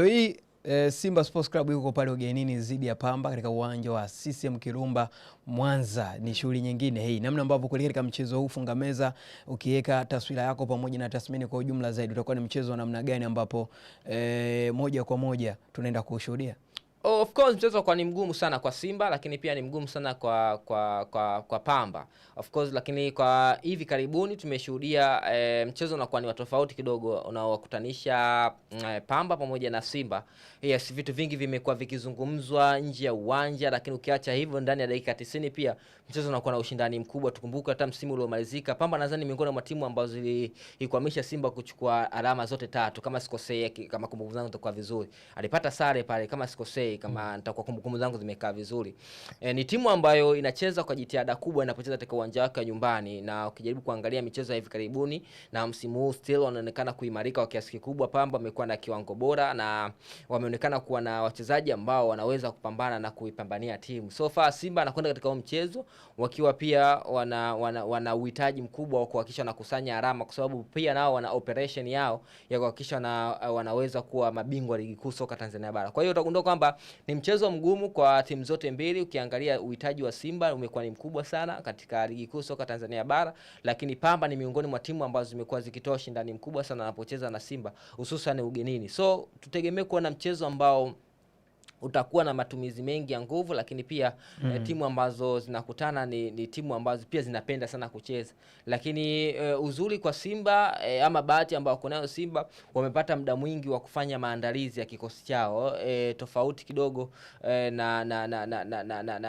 Hii Simba Sports Club yuko pale ugenini dhidi ya Pamba katika uwanja wa CCM Kirumba Mwanza. Ni shughuli nyingine hii. Namna ambavyo kuelekea katika mchezo huu funga meza, ukiweka taswira yako pamoja na tathmini kwa ujumla zaidi, utakuwa ni mchezo wa namna gani ambapo moja kwa moja tunaenda kushuhudia? Of course mchezo kwa ni mgumu sana kwa Simba, lakini pia ni mgumu sana kwa Pamba. Of course, lakini kwa hivi karibuni tumeshuhudia mchezo unakuwa ni wa tofauti kidogo unaowakutanisha Pamba pamoja na Simba. Yes, vitu vingi vimekuwa vikizungumzwa nje ya uwanja, lakini ukiacha hivyo ndani ya dakika 90 pia mchezo unakuwa na ushindani mkubwa. Tukumbuke hata msimu uliomalizika Pamba nadhani miongoni mwa timu ambazo zilikwamisha Simba kuchukua alama zote tatu kama sikosei, kama kumbukumbu zangu zitakuwa vizuri. Alipata sare pale kama sikosei, kama nitakuwa kumbukumbu zangu zimekaa vizuri. Ni timu ambayo inacheza kwa jitihada kubwa inapocheza katika uwanja wake nyumbani, na ukijaribu kuangalia michezo ya hivi karibuni na msimu huu still wanaonekana kuimarika kwa kiasi kikubwa. Pamba wamekuwa na kiwango bora na wameonekana kuwa na wachezaji ambao wanaweza kupambana na kuipambania timu. So far Simba anakwenda katika mchezo wakiwa pia wana uhitaji mkubwa wa kuhakikisha na kusanya alama, kwa sababu pia nao wana operation yao ya kuhakikisha wanaweza kuwa mabingwa ligi kuu soka Tanzania bara. Kwa hiyo utagundua kwamba ni mchezo mgumu kwa timu zote mbili. Ukiangalia uhitaji wa Simba umekuwa ni mkubwa sana katika ligi kuu soka Tanzania bara, lakini Pamba ni miongoni mwa timu ambazo zimekuwa zikitoa ushindani mkubwa sana wanapocheza na Simba, hususan ugenini. So tutegemee kuona mchezo ambao utakuwa na matumizi mengi ya nguvu, lakini pia timu ambazo zinakutana ni timu ambazo pia zinapenda sana kucheza. Lakini uzuri kwa Simba ama bahati ambao wako nayo Simba, wamepata muda mwingi wa kufanya maandalizi ya kikosi chao, tofauti kidogo na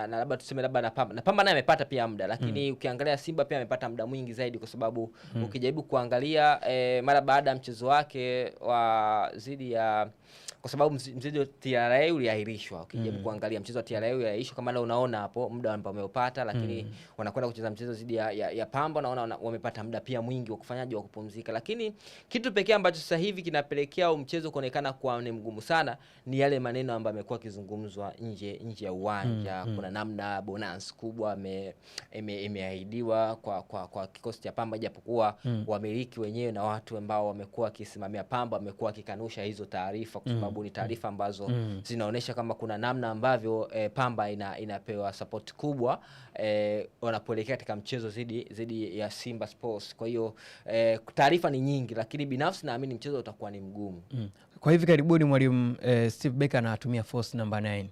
labda tuseme labda na Pamba. Na Pamba naye amepata pia muda, lakini ukiangalia Simba pia amepata muda mwingi zaidi, kwa sababu ukijaribu kuangalia mara baada ya mchezo wake wa zidi ya, kwa sababu mchezo wa TRA uliahirishwa. Ukijaribu kuangalia mchezo wa TRA uliahirishwa, kama leo unaona hapo muda ambao wameupata, lakini wanakwenda kucheza mchezo dhidi ya Pamba, naona wamepata muda pia mwingi wa kufanyaje wa kupumzika. Lakini kitu pekee ambacho sasa hivi kinapelekea mchezo kuonekana kuwa ni mgumu sana ni yale maneno ambayo yamekuwa kizungumzwa nje ya uwanja. Kuna namna bonus kubwa imeahidiwa kwa kikosi cha Pamba, japokuwa wamiliki wenyewe na watu ambao wamekuwa wakisimamia Pamba wamekuwa wakikanusha hizo taarifa, kwa sababu ni taarifa ambazo zinaonesha kama kuna namna ambavyo Pamba inapewa support kubwa wanapoelekea katika mchezo zidi ya Simba Sports. Kwa hiyo taarifa ni nyingi, lakini binafsi naamini mchezo utakuwa ni mgumu. Kwa hivi karibuni mwalimu Steve Becker anatumia force number 9.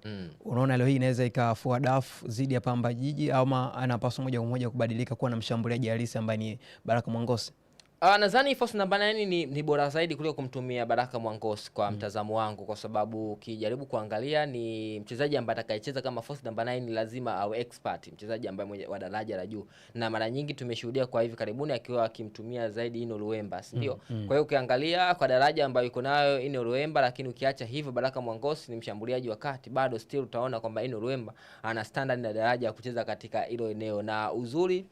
Unaona leo hii inaweza ikafua dafu zidi ya Pamba Jiji, ama anapaswa moja kwa moja kubadilika kuwa na mshambuliaji halisi ambaye ni Baraka Mwangosi? Nadhani force number 9 ni bora zaidi kuliko kumtumia Baraka Mwangosi kwa mtazamo wangu, kwa sababu ukijaribu kuangalia ni mchezaji ambaye atakayecheza kama force number 9 lazima awe expert, mchezaji ambaye wa daraja la juu, na mara nyingi tumeshuhudia kwa hivi karibuni akiwa akimtumia zaidi Ino Luemba, ndio. Kwa hiyo ukiangalia kwa daraja ambayo iko nayo Ino Luemba, lakini ukiacha hivyo Baraka Mwangosi ni mshambuliaji wa kati, bado still utaona kwamba Ino Luemba ana standard na daraja ya kucheza katika hilo eneo. Na uzuri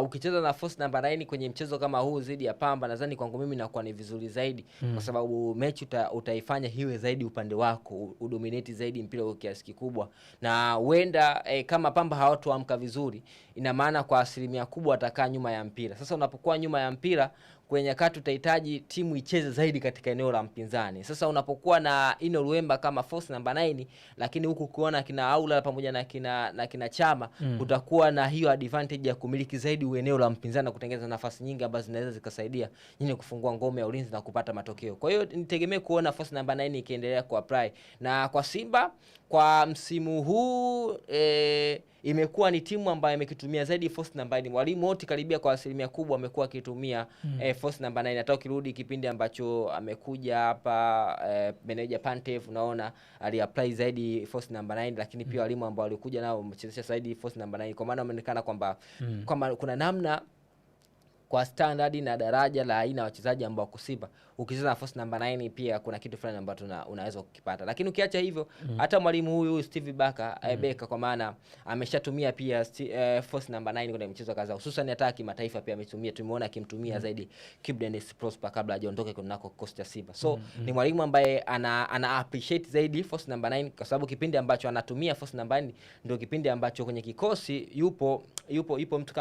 ukicheza na force number 9 kwenye mchezo kama huu zidi ya Pamba, nadhani kwangu mimi inakuwa ni vizuri zaidi, kwa sababu mechi utaifanya hiwe zaidi upande wako, udominate zaidi mpira kwa kiasi kikubwa, na huenda kama Pamba hawatoamka vizuri, ina maana kwa asilimia kubwa atakaa nyuma ya mpira. Sasa unapokuwa nyuma ya mpira kwenye nyakati utahitaji timu icheze zaidi katika eneo la mpinzani. Sasa unapokuwa na Ino Luemba kama force number 9, lakini huku kuona kina Aula pamoja na kina Chama, utakuwa na hiyo advantage ya kumiliki zaidi eneo la mpinzani na kutengeneza nafasi nyingi ambazo zinaweza zikasaidia nyinyi kufungua ngome ya ulinzi na kupata matokeo. Kwa hiyo nitegemee kuona force number 9 ikiendelea kuapply. Na kwa Simba kwa msimu huu imekuwa ni timu ambayo imekitumia zaidi force number 9. Walimu wote karibia kwa asilimia kubwa wamekuwa wakitumia force number 9. Hata ukirudi kipindi ambacho amekuja hapa manager Pantev, unaona aliapply zaidi force number 9, lakini pia walimu ambao walikuja nao wamechezesha zaidi force number 9, kwa maana wameonekana kwamba kuna namna kwa standard na daraja la aina wachezaji ambao kusiba ukicheza na force number 9 pia kuna kitu fulani ambacho unaweza kukipata. Lakini ukiacha hivyo hata mwalimu huyu Steve Becker kwa maana ameshatumia pia force number 9 kwenye mchezo kadhaa, hususan hata kimataifa pia ametumia. Tumeona akimtumia zaidi Kibu Denis Prosper kabla hajaondoka kunako Coast cha Simba. So ni mwalimu ambaye ana appreciate zaidi force number 9, kwa sababu kipindi ambacho anatumia force number 9 ndio kipindi ambacho kwenye kikosi yupo mtu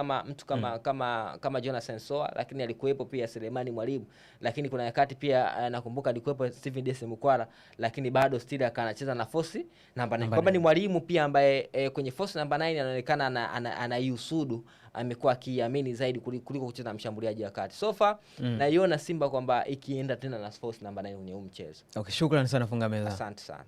kama Jonas Sensoa, lakini alikuwepo pia Selemani Mwalimu, lakini kuna nyakati kati pia nakumbuka alikuwepo Steven Dese Mukwala, lakini bado still akanacheza na force namba 9. Kwamba ni mwalimu pia ambaye kwenye force namba 9 anaonekana anaiusudu, amekuwa akiamini zaidi kuliko kucheza mshambuliaji wa kati. So far naiona Simba kwamba ikienda tena na force namba 9 kwenye huu mchezo. Okay, shukrani sana Funga Meza. Asante sana.